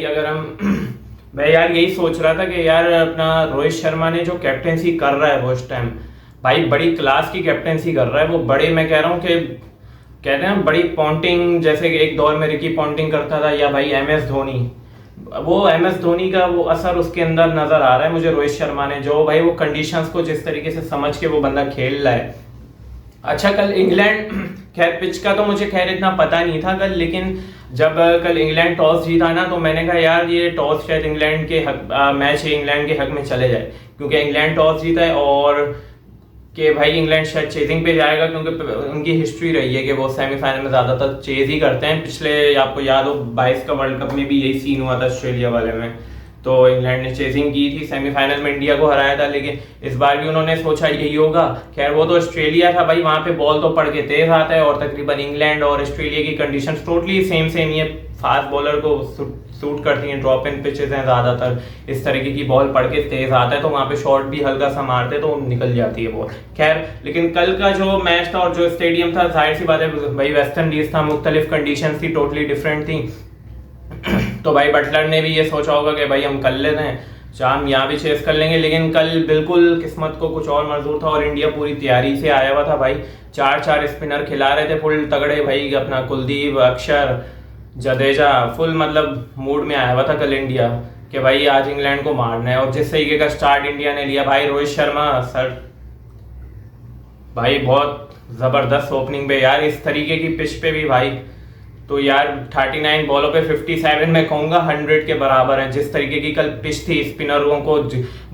भाई अगर हम मैं यार यही सोच रहा था कि यार अपना रोहित शर्मा ने जो कैप्टेंसी कर रहा है वो इस टाइम भाई बड़ी क्लास की कैप्टेंसी कर रहा है वो। बड़े मैं कह रहा हूँ कि कहते हैं बड़ी पॉन्टिंग, जैसे कि एक दौर में रिकी पॉन्टिंग करता था, या भाई एम एस धोनी, वो एम एस धोनी का वो असर उसके अंदर नजर आ रहा है मुझे रोहित शर्मा ने, जो भाई वो कंडीशंस को जिस तरीके से समझ के वो बंदा खेल रहा है। अच्छा कल इंग्लैंड खैर पिच का तो मुझे खैर इतना पता नहीं था कल, लेकिन जब कल इंग्लैंड टॉस जीता ना तो मैंने कहा यार ये टॉस शायद इंग्लैंड के हक मैच है, इंग्लैंड के हक में चले जाए, क्योंकि इंग्लैंड टॉस जीता है और कि भाई इंग्लैंड शायद चेजिंग पे जाएगा, क्योंकि उनकी हिस्ट्री रही है कि वो सेमीफाइनल में ज्यादातर चेज ही करते हैं। पिछले आपको याद हो 22 का वर्ल्ड कप में भी यही सीन हुआ था ऑस्ट्रेलिया वाले में, तो इंग्लैंड ने चेजिंग की थी, सेमीफाइनल में इंडिया को हराया था, लेकिन इस बार भी उन्होंने सोचा यही होगा। खैर वो तो ऑस्ट्रेलिया था भाई, वहां पे बॉल तो पड़ के तेज आता है, और तकरीबन इंग्लैंड और ऑस्ट्रेलिया की कंडीशन टोटली सेम ही है, फास्ट बॉलर को सूट करती हैं, ड्रॉप इन पिचेस हैं ज्यादातर, इस तरीके की बॉल पड़ के तेज आता है तो वहां पे शॉट भी हल्का सा मारते तो निकल जाती है बॉल। खैर लेकिन कल का जो मैच था और जो स्टेडियम था, जाहिर सी बात है भाई वेस्ट इंडीज था, मुख्तलिफ कंडीशन थी, टोटली डिफरेंट थी। तो भाई बटलर ने भी ये सोचा होगा कि भाई हम कर लेते हैं, चाहे हम यहाँ भी चेस कर लेंगे, लेकिन कल बिल्कुल किस्मत को कुछ और मंजूर था और इंडिया पूरी तैयारी से आया हुआ था भाई। चार स्पिनर खिला रहे थे फुल तगड़े भाई, अपना कुलदीप, अक्षर, जडेजा, फुल मतलब मूड में आया हुआ था कल इंडिया कि भाई आज इंग्लैंड को मारना है। और जिस तरीके का स्टार्ट इंडिया ने लिया भाई, रोहित शर्मा सर भाई बहुत जबरदस्त ओपनिंग पे यार, इस तरीके की पिच पे भी भाई तो यार 39 बॉलों पे 57 मैं कहूंगा 100 के बराबर है। जिस तरीके की कल पिच थी, स्पिनरों को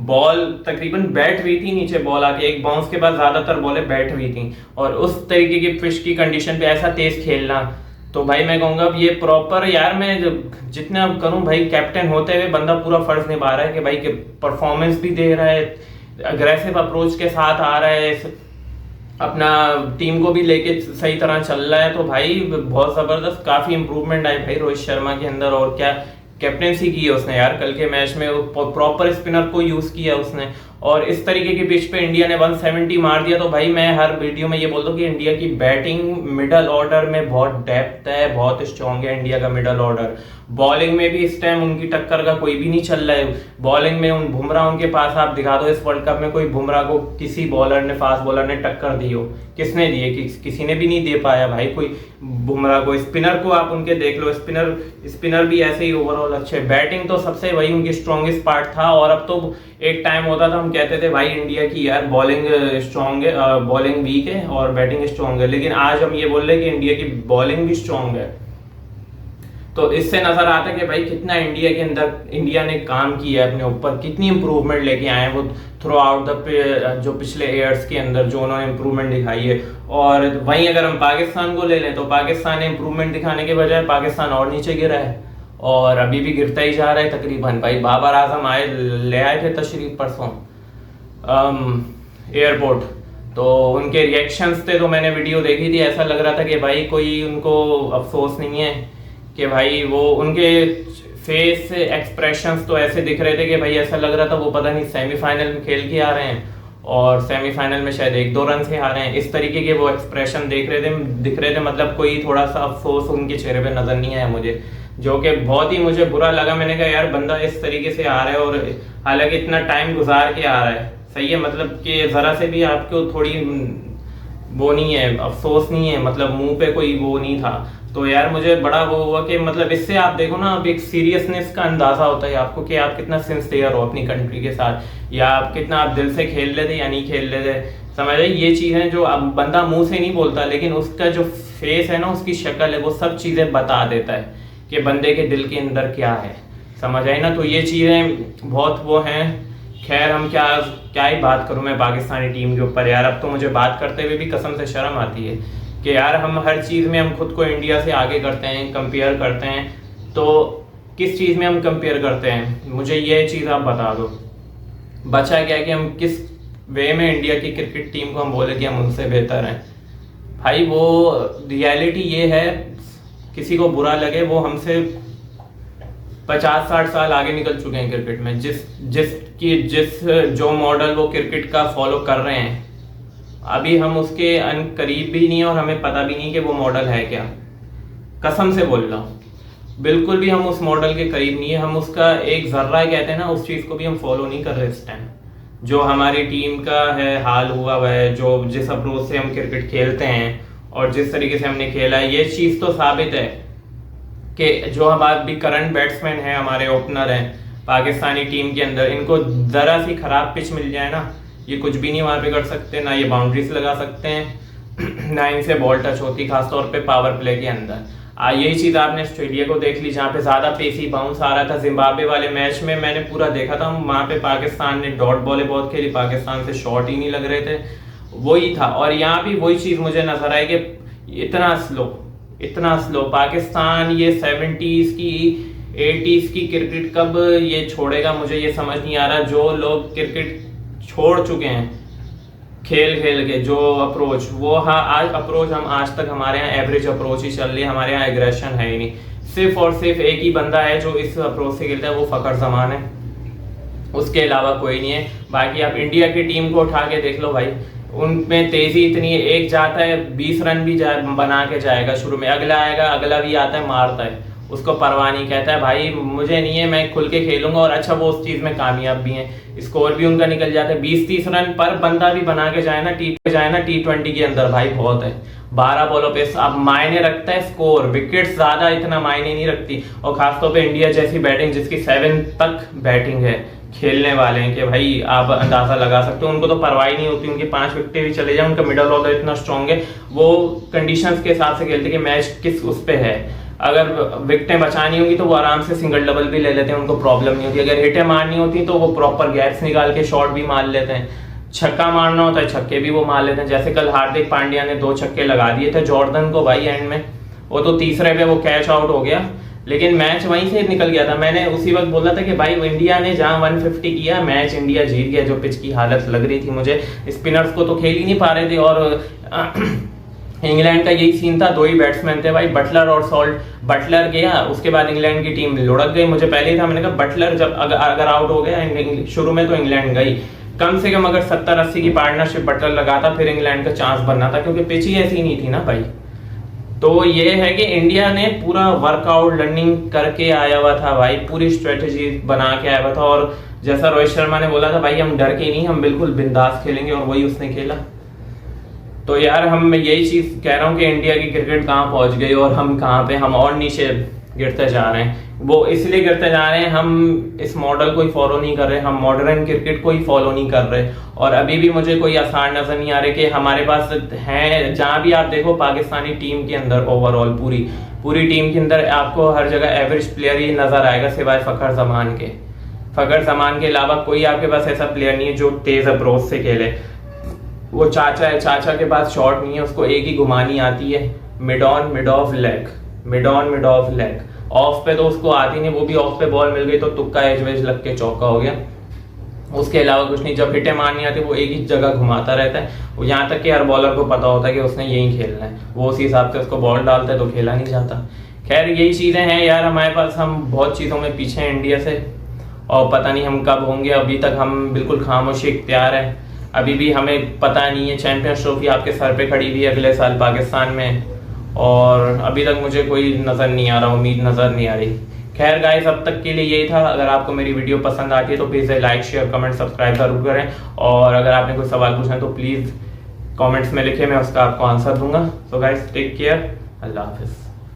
बॉल तकरीबन बैठ हुई थी, नीचे बॉल आके एक बाउंस के बाद ज्यादातर बॉलें बैठ हुई थी, और उस तरीके की पिच की कंडीशन पे ऐसा तेज खेलना, तो भाई मैं कहूंगा अब ये प्रॉपर यार मैं जितना करूं भाई, कैप्टन होते हुए बंदा पूरा फर्ज निभा रहा है कि भाई परफॉर्मेंस भी दे रहा है, अग्रेसिव अप्रोच के साथ आ रहा है, अपना टीम को भी लेके सही तरह चल रहा है। तो भाई बहुत जबरदस्त काफी इंप्रूवमेंट आई भाई रोहित शर्मा के अंदर, और क्या कैप्टेंसी की है उसने यार कल के मैच में, प्रॉपर स्पिनर को यूज किया उसने, और इस तरीके की पिच पे इंडिया ने 170 मार दिया। तो भाई मैं हर वीडियो में ये बोलता हूँ कि इंडिया की बैटिंग मिडल ऑर्डर में बहुत डेप्थ है, बहुत स्ट्रॉन्ग है इंडिया का मिडल ऑर्डर। बॉलिंग में भी इस टाइम उनकी टक्कर का कोई भी नहीं चल रहा है। बॉलिंग में उन बुमराह उनके पास आप दिखा दो इस वर्ल्ड कप में कोई बुमराह को किसी बॉलर ने, फास्ट बॉलर ने टक्कर दी हो, किसने दी है? किसी ने भी नहीं दे पाया भाई कोई बुमराह को। स्पिनर को आप उनके देख लो, स्पिनर भी ऐसे ही ओवरऑल अच्छे। बैटिंग तो सबसे वही उनकी स्ट्रॉन्गेस्ट पार्ट था, और अब तो एक टाइम होता था हम कहते थे भाई इंडिया की यार बॉलिंग स्ट्रॉन्ग है, बॉलिंग वीक है और बैटिंग स्ट्रॉन्ग है, लेकिन आज हम ये बोल रहे हैं कि इंडिया की बॉलिंग भी स्ट्रॉन्ग है। तो इससे नजर आता है कि भाई कितना इंडिया के अंदर इंडिया ने काम किया है अपने ऊपर, कितनी इंप्रूवमेंट लेके आए हैं वो थ्रू आउट द जो पिछले ईयर्स के अंदर जो उन्होंने इंप्रूवमेंट दिखाई है। और वहीं अगर हम पाकिस्तान को ले लें तो पाकिस्तान ने इंप्रूवमेंट दिखाने के बजाय पाकिस्तान और नीचे गिरा है, और अभी भी गिरता ही जा रहा है तकरीबन। भाई बाबर आजम ले आए थे तशरीफ परसों एयरपोर्ट, तो उनके रिएक्शंस थे, तो मैंने वीडियो देखी थी, ऐसा लग रहा था कि भाई कोई उनको अफसोस नहीं है कि भाई वो उनके फेस एक्सप्रेशंस तो ऐसे दिख रहे थे कि भाई ऐसा लग रहा था वो पता नहीं सेमीफाइनल में खेल के आ रहे हैं और सेमीफाइनल में शायद 1-2 रन से हारे हैं, इस तरीके के वो एक्सप्रेशन दिख रहे थे। मतलब कोई थोड़ा सा अफसोस उनके चेहरे पे नजर नहीं आया मुझे, जो कि बहुत ही मुझे बुरा लगा। मैंने कहा यार बंदा इस तरीके से आ रहा है, और हालांकि इतना टाइम गुजार के आ रहा है, सही है, मतलब कि जरा से भी आपको थोड़ी वो नहीं है, अफसोस नहीं है, मतलब मुंह पे कोई वो नहीं था। तो यार मुझे बड़ा वो हुआ कि मतलब इससे आप देखो ना, अब एक सीरियसनेस का अंदाजा होता है आपको कि आप कितना सिंसियर हो अपनी कंट्री के साथ, या आप कितना आप दिल से खेल लेते या नहीं खेल लेते। समझ रहे, ये चीजें जो अब बंदा मुंह से नहीं बोलता, लेकिन उसका जो फेस है ना, उसकी शक्ल है, वो सब चीजें बता देता है कि बंदे के दिल के अंदर क्या है। समझ आई ना? तो ये चीजें बहुत वो हैं। खैर हम क्या ही बात करूं मैं पाकिस्तानी टीम के ऊपर यार, अब तो मुझे बात करते हुए भी कसम से शर्म आती है कि यार हम हर चीज़ में हम खुद को इंडिया से आगे करते हैं, कंपेयर करते हैं। तो किस चीज़ में हम कंपेयर करते हैं, मुझे ये चीज़ आप बता दो। बचा क्या कि हम किस वे में इंडिया की क्रिकेट टीम को हम बोले कि हम उनसे बेहतर हैं। भाई वो रियलिटी ये है, किसी को बुरा लगे, वो हमसे 50-60 साल आगे निकल चुके हैं क्रिकेट में। जिस जो मॉडल वो क्रिकेट का फॉलो कर रहे हैं, अभी हम उसके करीब भी नहीं है और हमें पता भी नहीं कि वो मॉडल है क्या, कसम से बोल रहा हूँ। बिल्कुल भी हम उस मॉडल के करीब नहीं है, हम उसका एक जर्रा कहते हैं ना, उस चीज़ को भी हम फॉलो नहीं कर रहे इस टाइम। जो हमारी टीम का है हाल हुआ हुआ है, जो जिस अप्रोच से हम क्रिकेट खेलते हैं और जिस तरीके से हमने खेला है, ये चीज़ तो साबित है कि जो हमारे भी करंट बैट्समैन हैं, हमारे ओपनर हैं पाकिस्तानी टीम के अंदर, इनको ज़रा सी खराब पिच मिल जाए ना, ये कुछ भी नहीं वहाँ पे कर सकते, ना ये बाउंड्रीज लगा सकते हैं ना इनसे बॉल टच होती, खासतौर पे पावर प्ले के अंदर। यही चीज़ आपने ऑस्ट्रेलिया को देख ली, जहाँ पे ज़्यादा पेसी बाउंस आ रहा था। जिम्बाब्वे वाले मैच में मैंने पूरा देखा था, वहाँ पे पाकिस्तान ने डॉट बॉलें बहुत खेली, पाकिस्तान से शॉट ही नहीं लग रहे थे, वही था। और यहाँ भी वही चीज़ मुझे नजर आई कि इतना स्लो पाकिस्तान ये 70s की 80s की क्रिकेट कब ये छोड़ेगा, मुझे ये समझ नहीं आ रहा। जो लोग क्रिकेट छोड़ चुके हैं खेल खेल के, जो अप्रोच वो, हाँ आज अप्रोच हम आज तक हमारे यहाँ एवरेज अप्रोच ही चल रही है, हमारे यहाँ एग्रेशन है ही नहीं। सिर्फ और सिर्फ एक ही बंदा है जो इस अप्रोच से खेलता है, वो फ़खर जमान है, उसके अलावा कोई नहीं है। बाकी आप इंडिया की टीम को उठा के देख लो भाई, उनमें तेजी इतनी है, एक जाता है 20 रन भी बना के जाएगा शुरू में, अगला आएगा, अगला भी आता है मारता है, उसको परवाह नहीं, कहता है भाई मुझे नहीं है, मैं खुल के खेलूंगा। और अच्छा वो उस चीज़ में कामयाब भी हैं, स्कोर भी उनका निकल जाता है। 20-30 रन पर बंदा भी बना के जाए ना T20 के अंदर भाई, बहुत है। 12 बॉलों पे अब मायने रखता है स्कोर, विकेट ज्यादा इतना मायने नहीं रखती। और खासतौर पे इंडिया जैसी बैटिंग जिसकी 7 तक बैटिंग है, खेलने वाले हैं कि भाई आप अंदाजा लगा सकते हो, उनको तो परवाह नहीं होती, उनकी 5 विकेटें भी चले जाए, उनका मिडल ऑर्डर इतना स्ट्रांग है, वो कंडीशंस के हिसाब से खेलते कि मैच किस उस पे है। अगर विकेटें बचानी होगी तो वो आराम से सिंगल डबल भी ले लेते हैं, उनको प्रॉब्लम नहीं होती। अगर हिटें मारनी होती तो वो प्रॉपर गैप्स निकाल के शॉट भी मार लेते हैं। छक्का मारना होता है, छक्के भी वो मार लेते हैं। जैसे कल हार्दिक पांड्या ने 2 छक्के लगा दिए थे जॉर्डन को भाई एंड में, वो तो तीसरे पे वो कैच आउट हो गया, लेकिन मैच वहीं से निकल गया था। मैंने उसी वक्त बोला था कि भाई इंडिया ने जहां 150 किया, मैच इंडिया जीत गया। जो पिच की हालत लग रही थी मुझे, स्पिनर्स को तो खेल ही नहीं पा रहे थे। और इंग्लैंड का यही सीन था, 2 ही बैट्समैन थे भाई, बटलर और सॉल्ट। बटलर गया, उसके बाद इंग्लैंड की टीम लुढ़क गई। मुझे पहले ही था, मैंने कहा बटलर जब अगर आउट हो गया शुरू में तो इंग्लैंड गई। कम से कम अगर 70-80 की पार्टनरशिप बटलर लगाता, फिर इंग्लैंड का चांस बनना था, क्योंकि पिच ही ऐसी नहीं थी ना भाई। तो ये है कि इंडिया ने पूरा वर्कआउट लर्निंग करके आया हुआ था भाई, पूरी स्ट्रेटेजी बना के आया हुआ था। और जैसा रोहित शर्मा ने बोला था भाई, हम डर के नहीं, हम बिल्कुल बिंदास खेलेंगे, और वही उसने खेला। तो यार हम यही चीज कह रहा हूँ कि इंडिया की क्रिकेट कहाँ पहुंच गई और हम कहाँ पे, हम और नीचे गिरते जा रहे हैं। वो इसलिए गिरते जा रहे हैं, हम इस मॉडल को ही फॉलो नहीं कर रहे, हम मॉडर्न क्रिकेट को ही फॉलो नहीं कर रहे। और अभी भी मुझे कोई आसान नजर नहीं आ रहे कि हमारे पास है, जहाँ भी आप देखो पाकिस्तानी टीम के अंदर ओवरऑल पूरी टीम के अंदर आपको हर जगह एवरेज प्लेयर ही नजर आएगा, सिवाय फ़खर जमान के। फ़खर जमान के अलावा कोई आपके पास ऐसा प्लेयर नहीं है जो तेज अप्रोच से खेले। वो चाचा है, चाचा के पास शॉट नहीं है, उसको एक ही घुमानी आती है, mid on mid of leg. Of पे तो उसको आती नहीं, वो भी ऑफ पे बॉल मिल गई तो तुक्का एज वेज लग के चौका हो गया, उसके अलावा कुछ नहीं। जब हिटें मारनी आती वो एक ही जगह घुमाता रहता है, वो यहाँ तक कि हर बॉलर को पता होता है कि उसने यही खेलना है, वो उसी हिसाब से उसको बॉल डालता है तो खेला नहीं जाता। खैर यही चीज़ें हैं यार हमारे पास, हम बहुत चीज़ों में पीछे हैं इंडिया से, और पता नहीं हम कब होंगे। अभी तक हम बिल्कुल खामोशी इख्तियार है, अभी भी हमें पता नहीं है। चैंपियंस ट्रॉफी आपके सर पे खड़ी हुई है अगले साल पाकिस्तान में, और अभी तक मुझे कोई नज़र नहीं आ रहा, उम्मीद नज़र नहीं आ रही। खैर गाइस, अब तक के लिए यही था। अगर आपको मेरी वीडियो पसंद आती है तो please like share comment subscribe जरूर करें, और अगर आपने कोई सवाल पूछना है तो प्लीज़ कमेंट्स में लिखें, मैं उसका आपको आंसर दूंगा। सो गाइस टेक केयर, अल्लाह हाफिज़।